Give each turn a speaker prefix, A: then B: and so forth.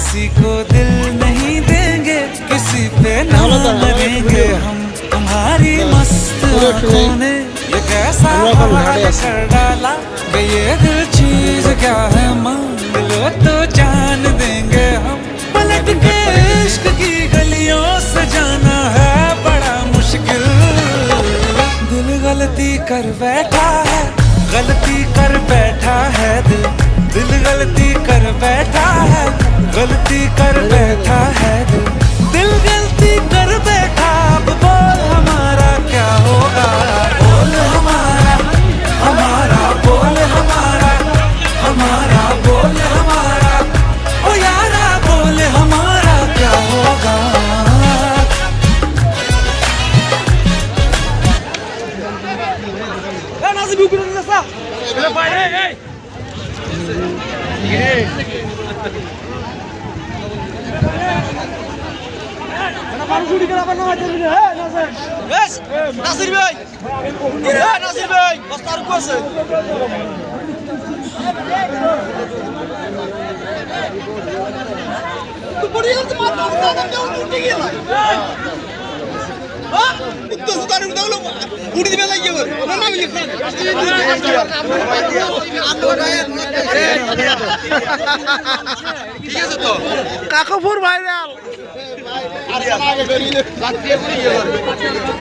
A: किसी को दिल नहीं देंगे, किसी पे ना मरेंगे हम। तुम्हारी मस्त आँखों ने ये कैसा हाल कर डाला, कि ये दिल चीज क्या है मांग लो तो जान देंगे हम। पलट के इश्क की गलियों से जाना है बड़ा मुश्किल। दिल गलती कर बैठा है, गलती कर बैठा है दिल। दिल गलती कर बैठा है, गलती कर बैठा है दिल। दिल गलती कर बैठा, अब बोल हमारा क्या होगा। बोल हमारा, हमारा बोल हमारा, हमारा बोल हमारा, ओ यारा बोल हमारा क्या होगा।
B: নাসির ভাই, নাসির ভাই, বস্তার কোসে তো পড়ে গেল মাত্র দাদা উঠে গেল। হ্যাঁ উত্তর সুতার উঠলো উড়ি দিবে লাগিয়ে বল না না আমি ঠিক আছে তো
C: কাকপুর ভাইরাল।